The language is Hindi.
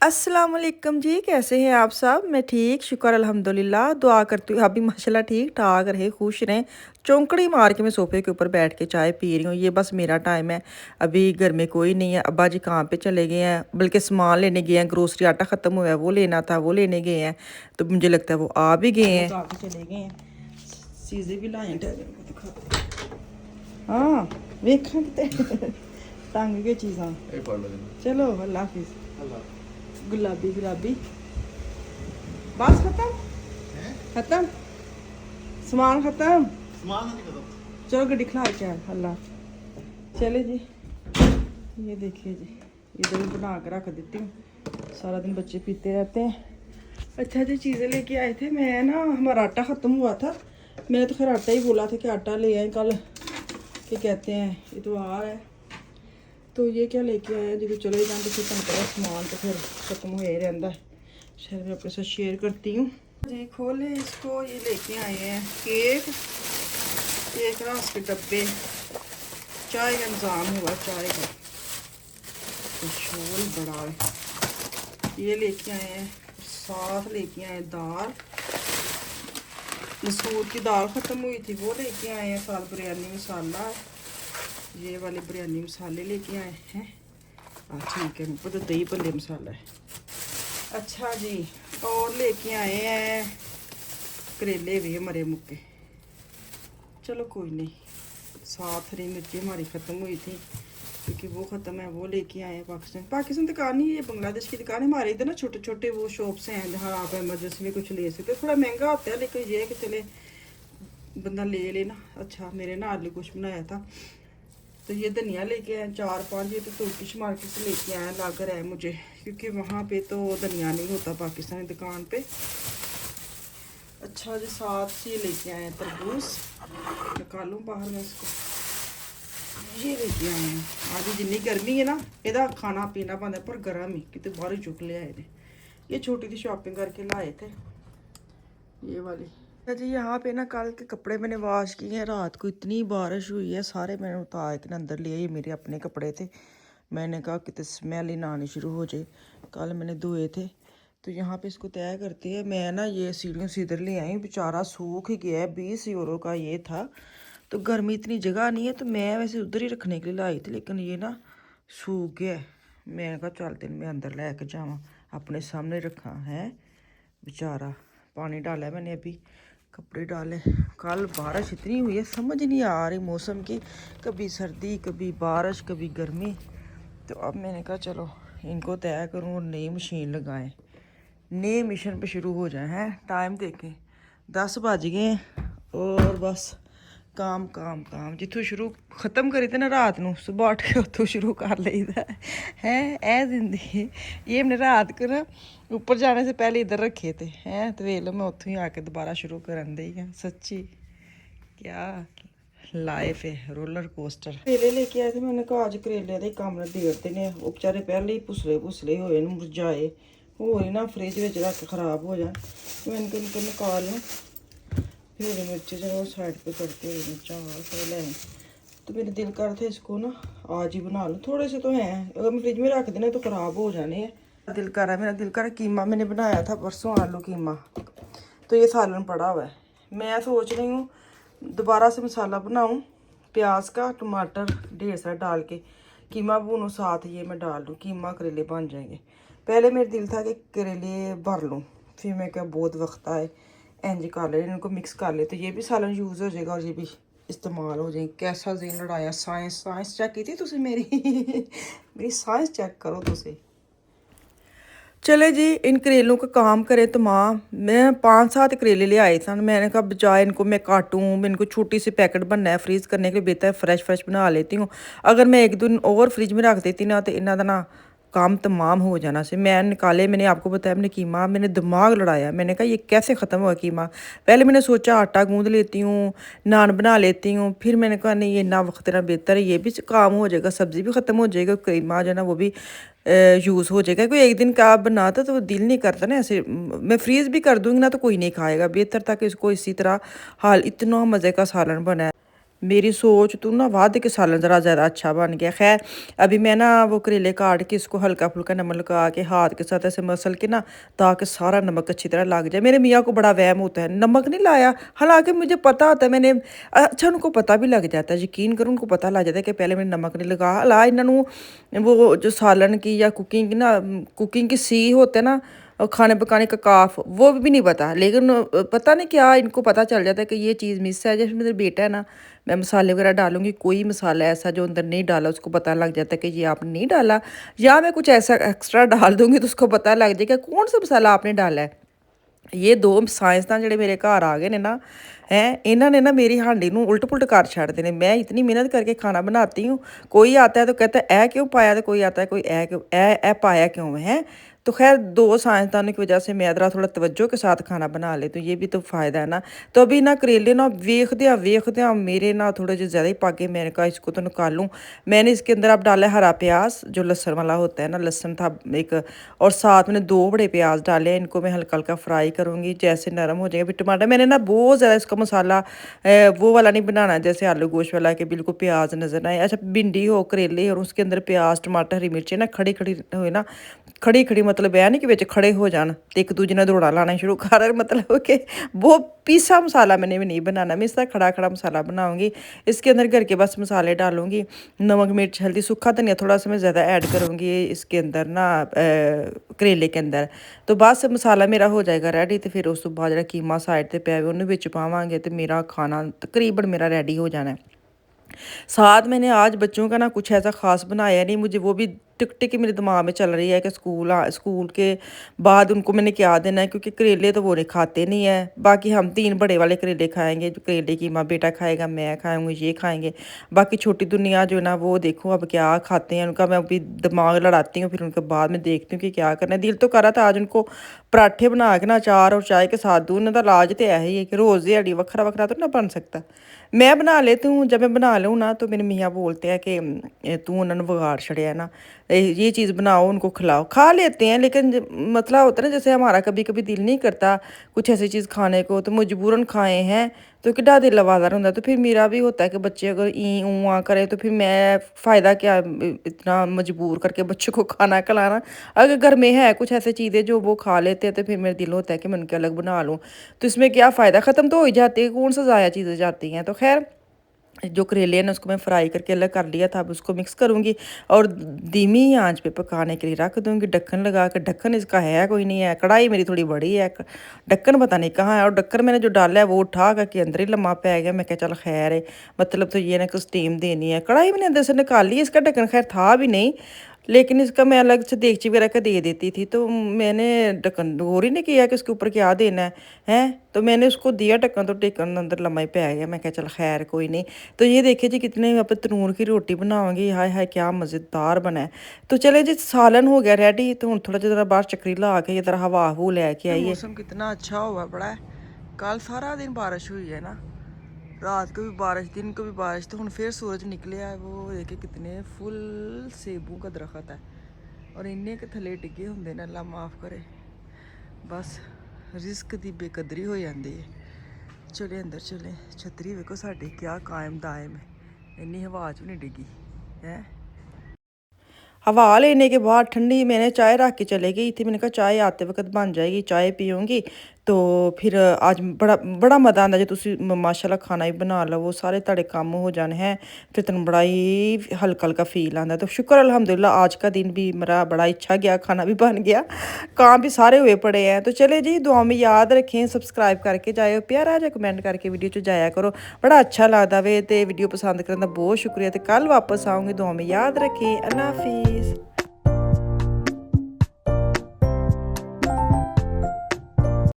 अस्सलाम वालेकुम जी, कैसे हैं आप सब? मैं ठीक, शुक्र अल्हम्दुलिल्लाह। दुआ करती हूँ आप भी माशाल्लाह ठीक ठाक रहें, खुश रहें। चौंकड़ी मार के मैं सोफे के ऊपर बैठ के चाय पी रही हूँ। ये बस मेरा टाइम है। अभी घर में कोई नहीं है। अब्बा जी काम पे चले गए हैं, बल्कि सामान लेने गए हैं। ग्रोसरी आटा ख़त्म हुआ है, वो लेना था, वो लेने गए हैं। तो मुझे लगता है वो आ भी गए हैं, आके चले गए हैं। चीज़ें भी लाए हैं। हाँ वेखा ते तंग के चीज़ां। चलो अल्लाह हाफिज़। गुलाबी गुलाबी बस खत्म खत्म सामान खत्म। चलो गड्डी खिला के आए अल्लाह। चले जी, ये देखिए जी, इधर भी बना के रख देती हूँ। सारा दिन बच्चे पीते रहते हैं। अच्छा जी, चीज़ें लेके आए थे। मैं ना, हमारा आटा ख़त्म हुआ था। मैंने तो खैर आटा ही बोला था कि आटा ले आए कल, क्या कहते हैं, इतवार है। तो ये क्या लेके आए हैं जी, चलो ये तो फिर पता सामान तो फिर ख़त्म हो ही रहता है। शायद मैं अपने साथ शेयर करती हूँ जी। खोले इसको, ये लेके आए हैं केक, एक रस के डब्बे, चाय का इंतज़ाम हुआ, चाय का तो शोल बड़ा है। ये लेके आए हैं, साथ लेके आए दाल, मसूर की दाल ख़त्म हुई थी वो लेके आए हैं। साथ बिरयानी मसाला, ये वाले बिरयानी मसाले लेके आए हैं। ठीक है, ऊपर तो दही भल्ले मसाला है। अच्छा जी, और लेके आए हैं करेले भी मरे मुक्के। चलो कोई नहीं, साथ हरी मिर्ची हमारी ख़त्म हुई थी क्योंकि वो ख़त्म है, वो लेके आए हैं। पाकिस्तान दुकान नहीं, ये बांग्लादेश की दुकान है। हमारे इधर ना छोटे छोटे वो शॉप्स हैं जहाँ आप इमरजेंसी में कुछ ले सकते हो। थोड़ा महंगा होता है, लेकिन ये है कि चले बंदा ले लेना। अच्छा, मेरे ना आलू कुछ बनाया था, तो ये धनिया लेके आए 4-5। ये तो तुर्किश मार्केट से लेके आए, लग रहा है मुझे, क्योंकि वहाँ पे तो धनिया नहीं होता पाकिस्तानी दुकान पे। अच्छा जी, साथ ये लेके आए हैं तरबूज, निकालूँ बाहर में इसको। ये लेके आए हैं, आज जितनी गर्मी है ना, ਇਹਦਾ खाना पीना पाना पर गर्म ही कितने बाहर ही चुक ले आए थे। ये छोटी सी शॉपिंग करके लाए थे, ये वाली। जी, यहाँ पे ना कल के कपड़े मैंने वॉश किए हैं। रात को इतनी बारिश हुई है, सारे मैंने उतार के अंदर लिए। ये मेरे अपने कपड़े थे, मैंने कहा कितने स्मेल ही ना आनी शुरू हो जाए। कल मैंने धोए थे। तो यहाँ पे इसको तय करते हैं। मैं ना ये सीढ़ियों से इधर ले आई, बेचारा सूख ही गया है। 20 यूरो का ये था। तो गर्मी इतनी जगह नहीं है, तो मैं वैसे उधर ही रखने के लिए लाई थी, लेकिन ये ना सूख गया। मैं कहा चल दिन मैं अंदर लेके जावा, अपने सामने रखा है। बेचारा पानी डाला है मैंने, अभी कपड़े डाले। कल बारिश इतनी हुई है, समझ नहीं आ रही मौसम की, कभी सर्दी कभी बारिश कभी गर्मी। तो अब मैंने कहा चलो इनको तय करूँ और नई मशीन लगाएं, नए मिशन पे शुरू हो जाए। हैं टाइम देखें 10 बज गए हैं, और बस काम काम काम जितों शुरू ख़त्म करी थे ना रात को, सुबह उठ के उतों शुरू कर लीदा है। ए जिंदगी, ये मैंने रात को ना ऊपर जाने से पहले इधर रखे थे हैं, तो वे लो मैं उतों ही आके दोबारा शुरू करन दी है। सच्ची क्या लाइफ है, रोलर कोस्टर। करेले लेके आए थे, मैंने कहा आज करेले का काम नबेड़ते ने। वो बेचारे पहले ही पुसले पुसले होए मुरझाए, हो ही ना फ्रिज में रख के खराब हो जाए। मैं इनको निकाल लूँ, फिर मिर्ची जो वो साइड पे करते हुए मिर्चा और लें। तो मेरा दिल कर था इसको ना आज ही बना लूँ। थोड़े से तो हैं, अगर मैं फ्रिज में रख देना तो ख़राब हो जाने हैं। दिल कर रहा है, मेरा दिल कर रहा है। कीमा मैंने बनाया था परसों, आलू कीमा, तो ये सालन पड़ा हुआ है। मैं सोच रही हूँ दोबारा से मसाला बनाऊँ, प्याज का टमाटर ढेर सारा डाल के कीमा भूनूँ, साथ ये मैं डाल दूँ, कीमा करेले बन जाएंगे। पहले मेरा दिल था कि करेले भर लूँ, फिर मैं क्या बहुत वक्त आए इंज कर ले, इनको मिक्स कर ले, तो ये भी सालन यूज़ हो जाएगा और ये भी इस्तेमाल हो जाएगी। कैसा जी लड़ाया, साइंस साइंस चेक की थी तुसी मेरी मेरी साइंस चेक करो तुसी। चले जी, इन करेलों का काम करे तमाम। मैं 5-7 करेले ले आए थे। मैंने कहा बजाय इनको मैं काटूँ, मैं इनको छोटी सी पैकेट बनना है फ्रीज़ करने के लिए, बेहतर है फ्रेश फ्रेश बना लेती हूँ। अगर मैं एक दिन और फ्रिज में रख देती ना, तो इन्हों का ना काम तमाम हो जाना से। मैं निकाले, मैंने आपको बताया मैंने कीमा, मैंने दिमाग लड़ाया। मैंने कहा ये कैसे ख़त्म हुआ कीमा। पहले मैंने सोचा आटा गूँध लेती हूँ, नान बना लेती हूँ, फिर मैंने कहा नहीं, ये ना वक्त ना बेहतर है, ये भी काम हो जाएगा, सब्ज़ी भी ख़त्म हो जाएगा, कीमा जो है ना वो भी यूज़ हो जाएगा। कोई एक दिन का बनाता तो दिल नहीं करता ना ऐसे। मैं फ्रीज़ भी कर दूँगी ना तो कोई नहीं खाएगा। बेहतर था कि इसको इसी तरह हाल, इतना मज़े का सालन बना है। मेरी सोच तू ना वध के सालन ज़रा ज़्यादा अच्छा बन गया। खैर अभी मैं ना वो करेले काट के इसको हल्का फुल्का नमक लगा के हाथ के साथ ऐसे मसल के ना, ताकि सारा नमक अच्छी तरह लग जाए। मेरे मियाँ को बड़ा वहम होता है नमक नहीं लाया, हालांकि मुझे पता होता है, मैंने अच्छा उनको पता भी लग जाता है, यकीन करो उनको पता लग जाता है कि पहले मैंने नमक नहीं लगा। ला इन्होंने वो जो सालन की या कुकिंग की ना, कुकिंग की सी होते हैं ना, और खाने पकाने का काफ, वो भी नहीं पता, लेकिन पता नहीं क्या इनको पता चल जाता है कि ये चीज़ मिस है। जैसे मेरा बेटा है ना, मैं मसाले वगैरह डालूंगी, कोई मसाला ऐसा जो अंदर नहीं डाला उसको पता लग जाता है कि ये आपने नहीं डाला, या मैं कुछ ऐसा एक्स्ट्रा डाल दूंगी तो उसको पता लग जाएगा कौन सा मसाला आपने डाला है। ये दो साइंसदान ਜਿਹੜੇ मेरे घर आ गए ने ना, हैं इन्होंने ना मेरी हांडी ਨੂੰ उल्ट पुलट कर छाड़ते हैं। मैं इतनी मेहनत करके खाना बनाती हूँ, कोई आता है तो कहता है ऐ क्यों पाया, तो कोई आता है कोई ऐ क्यों ऐ पाया क्यों है। तो खैर दो साइंसदानों की वजह से मैं ज़रा थोड़ा तवज्जो के साथ खाना बना ले, तो ये भी तो फ़ायदा है ना। तो अभी ना करेले ना वेखदे मेरे ना थोड़े जो ज़्यादा ही पाके, मैंने कहा इसको तो निकालूं। मैंने इसके अंदर अब डाला हरा प्याज जो लहसुन वाला होता है ना, लहसुन था एक, और साथ मैंने 2 बड़े प्याज डाले, इनको मैं हल्का हल्का फ्राई करूँगी जैसे नरम हो जाएगा। फिर टमाटर मैंने ना बहुत ज़्यादा इसका मसाला वो वाला नहीं बनाना जैसे आलू गोश्त वाला कि बिल्कुल प्याज नज़र आए। अच्छा भिंडी हो करेले और उसके अंदर प्याज टमाटर हरी मिर्ची ना खड़ी खड़ी हो ना, खड़ी खड़ी मतलब है नहीं कि बिच खड़े हो जान तो एक दूजे ने दौड़ा लाना शुरू कर, मतलब कि वो पीसा मसाला मैंने भी नहीं बनाना, मैं इसका खड़ा खड़ा मसाला बनाऊंगी। इसके अंदर घर के बस मसाले डालूंगी, नमक मिर्च हल्दी सूखा धनिया थोड़ा सा मैं ज़्यादा ऐड करूँगी इसके अंदर ना करेले के अंदर। तो बस मसाला मेरा हो जाएगा रेडी, तो फिर उस तो बाद जो कीमा साइड पर पिया उन्हें बिच पावांगे तो मेरा खाना तकरीबन मेरा रेडी हो जाना है। साथ मैंने आज बच्चों का ना कुछ ऐसा ख़ास बनाया नहीं, मुझे वो भी टिक टिक मेरे दिमाग में चल रही है कि स्कूल के बाद उनको मैंने क्या देना है, क्योंकि करेले तो वो नहीं खाते नहीं है। बाकी हम 3 बड़े वाले करेले खाएंगे, जो करेले की माँ बेटा खाएगा, मैं खाऊंगी, ये खाएंगे। बाकी छोटी दुनिया जो है ना वो देखो अब क्या खाते हैं, उनका मैं अभी दिमाग लड़ाती हूँ, फिर उनके बाद में देखती हूँ कि क्या करना है। दिल तो कर रहा था आज उनको पराठे बना के ना अचार और चाय के साथ दूँ, उन्होंने इलाज तो है ही है कि रोज़ दिहाड़ी वखरा वखरा तो ना बन सकता। मैं बना लेती हूँ, जब मैं बना लूँ ना तो मेरे मियाँ बोलते हैं कि तू उन्होंने बिगाड़ छड़िया है ना, ये चीज़ बनाओ उनको खिलाओ। खा लेते हैं लेकिन मतलब होता है ना, जैसे हमारा कभी कभी दिल नहीं करता कुछ ऐसी चीज़ खाने को तो मजबूरन खाए हैं, तो किड्डा दिल लवादार होता है। तो फिर मेरा भी होता है कि बच्चे अगर ई ऊँ आ करें तो फिर मैं फ़ायदा क्या इतना मजबूर करके बच्चों को खाना खिलाना। अगर घर में है कुछ ऐसी चीज़ें जो वो खा लेते हैं तो फिर मेरा दिल होता है कि मैं उनके अलग बना लूँ, तो इसमें क्या फ़ायदा, ख़त्म तो हो ही जाती है, कौन सा ज़ाया चीज़ें जाती हैं। तो खैर जो करेले हैं ना उसको मैं फ्राई करके अलग कर लिया था, अब उसको मिक्स करूँगी और धीमी आंच पे पकाने के लिए रख दूँगी ढक्कन लगा कर। ढक्कन इसका है कोई नहीं है, कढ़ाई मेरी थोड़ी बड़ी है, ढक्कन पता नहीं कहाँ है, और ढक्कन मैंने जो डाला है वो उठा करके अंदर ही लम्बा पै गया। मैं क्या चल खैर है, मतलब तो ये ना कुछ स्टीम देनी है। कढ़ाई मैंने अंदर से निकाली, इसका ढक्कन खैर था भी नहीं, लेकिन इसका मैं अलग से देगची वगैरह का दे देती थी, तो मैंने ढक्कन गौर ही नहीं किया कि इसके ऊपर क्या देना है हैं। तो मैंने उसको दिया ढक्कन, तो ढक्कन अंदर लम्बा ही पै गया। मैं क्या चल खैर कोई नहीं। तो ये देखिए जी कितने आप तनूर की रोटी बनाऊंगी, हाय हाय क्या मज़ेदार बना है। तो चले जी सालन हो गया रेडी, तो हूँ थोड़ा जरा बाहर चक्री ला के इधर हवा हू लैके आइए। मौसम कितना अच्छा हुआ पड़ा है, कल सारा दिन बारिश हुई है ना, रात को भी बारिश दिन को भी बारिश, तो हूँ फिर सूरज निकले है। वो देखिए कितने फुल सेबू का दरख्त है और इन्ने के थले टिके होंगे ना, अल्लाह माफ़ करे। बस रिस्क की बेकदरी हो जाती है। चले अंदर चले, छतरी वेखो साड़ी क्या कायम दायम है, इन्नी हवा च भी नहीं डिगी है। हवा लेने के बाद ठंडी मैंने चाय रख के चले गई थी, मैंने कहा चाय आते वक्त बन जाएगी, चाय पीऊँगी। तो फिर आज बड़ा बड़ा मज़ा आता जो तुम माशाल्लाह खाना ही बना लो, सारे तड़े काम हो जाने हैं, फिर तुम बड़ा ही हल्का हल्का फील आता। तो शुक्र अल्हम्दुलिल्लाह आज का दिन भी मेरा बड़ा अच्छा गया, खाना भी बन गया, काम भी सारे हुए पड़े हैं। तो चले जी दुआ में याद रखें, सब्सक्राइब करके जाए, प्यारा जा कमेंट करके वीडियो च जाया करो, बड़ा अच्छा लगता वे। तो वीडियो पसंद करने का बहुत शुक्रिया, तो कल वापस आऊँगी, दुआ में याद रखें, अल्लाह हाफिज़।